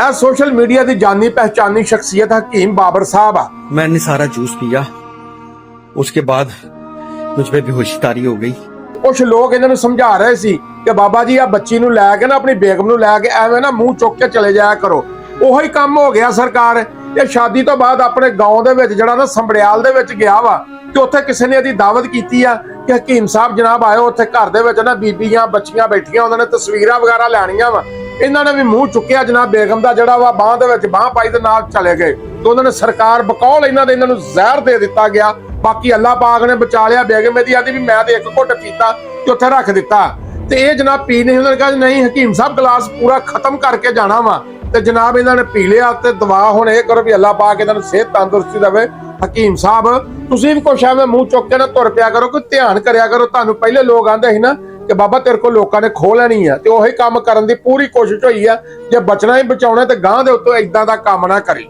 ਇਹ social media की जानी पहचानी शख्सियत हकीम बाबर साहब आ। मैंने सारा जूस पिया, उसके बाद मुझ पे बेहोशी तारी हो गई। कुछ लोग इन्होंने समझा रहे सी कि बाबा जी आ बच्ची नूं लैके ना अपनी बेगम नूं लैके एवें ना मुंह चुक के चले जाया करो। ਉਹੀ ਕੰਮ ਹੋ ਗਿਆ सरकार। ਇਹ शादी तो बाद अपने गाँव ਦੇ ਵਿੱਚ ਜਿਹੜਾ ਨਾ ਸੰਬੜਿਆਲ ਦੇ ਵਿੱਚ ਗਿਆ ਵਾ ਤੇ ਉੱਥੇ ਕਿਸੇ ਨੇ ਇਹਦੀ ਦਾਵਤ ਕੀਤੀ ਆ ਕਿ ਹਕੀਮ ਸਾਹਿਬ ਜਨਾਬ ਆਇਓ। ਉੱਥੇ ਘਰ ਦੇ ਵਿੱਚ ਨਾ ਬੀਬੀਆਂ ਬੱਚੀਆਂ ਬੈਠੀਆਂ, ਉਹਨਾਂ ਨੇ ਤਸਵੀਰਾਂ ਵਗੈਰਾ ਲੈਣੀਆਂ ਵਾ। ਇਹਨਾਂ ਨੇ ਵੀ ਮੂੰਹ ਚੁੱਕਿਆ ਜਨਾਬ ਬੇਗਮ ਦਾ ਜਿਹੜਾ ਵਾ ਬਾਹ ਦੇ ਵਿੱਚ ਬਾਹ ਪਾਈ ਤੇ ਨਾਲ ਚਲੇ ਗਏ ਤੇ ਉਹਨਾਂ ਨੇ ਸਰਕਾਰ ਬਕੌਲ ਇਹਨਾਂ ਨੂੰ ਜ਼ਹਿਰ ਦੇ ਦਿੱਤਾ ਗਿਆ। ਬਾਕੀ ਅੱਲਾਹ ਪਾਕ ਨੇ ਬਚਾ ਲਿਆ। ਬੇਗਮ ਇਹਦੀ ਆਦੀ ਵੀ ਮੈਂ ਤੇ ਇੱਕ ਘੁੱਟ ਪੀਤਾ ਤੇ ਉੱਥੇ ਰੱਖ ਦਿੱਤਾ ਤੇ ਇਹ ਜਨਾਬ ਪੀ ਨਹੀਂ। ਉਹਨਾਂ ਨੇ ਕਿਹਾ ਨਹੀਂ ਹਕੀਮ ਸਾਹਿਬ ਗਲਾਸ ਪੂਰਾ ਖਤਮ ਕਰਕੇ ਜਾਣਾ ਵਾ ਤੇ ਜਨਾਬ ਇਹਨਾਂ ਨੇ ਪੀ ਲਿਆ ਤੇ ਦੁਆ ਹੁਣ ਇਹ ਕਰੋ ਵੀ ਅੱਲਾਹ ਪਾਕ ਇਹਨਾਂ ਨੂੰ ਸਿਹਤ ਤੰਦਰੁਸਤੀ ਦੇਵੇ। ਹਕੀਮ ਸਾਹਿਬ ਤੁਸੀਂ ਵੀ ਕੁਛ ਐਵੇਂ ਮੂੰਹ ਚੁੱਕ ਕੇ ਨਾ ਤੁਰ ਪਿਆ ਕਰੋ, ਕੋਈ ਧਿਆਨ ਕਰਿਆ ਕਰੋ। ਤੁਹਾਨੂੰ ਪਹਿਲੇ ਲੋਕ ਆਂਦੇ ਸੀ ਨਾ ਕਿ ਬਾਬਾ ਤੇਰੇ ਕੋਲ ਲੋਕਾਂ ਨੇ ਖੋਹ ਲੈਣੀ ਆ ਤੇ ਉਹੀ ਕੰਮ ਕਰਨ ਦੀ ਪੂਰੀ ਕੋਸ਼ਿਸ਼ ਹੋਈ ਆ। ਜੇ ਬਚਣਾ ਹੀ ਬਚਾਉਣਾ ਤੇ ਗਾਂ ਦੇ ਉੱਤੋਂ ਏਦਾਂ ਦਾ ਕੰਮ ਨਾ ਕਰੀ।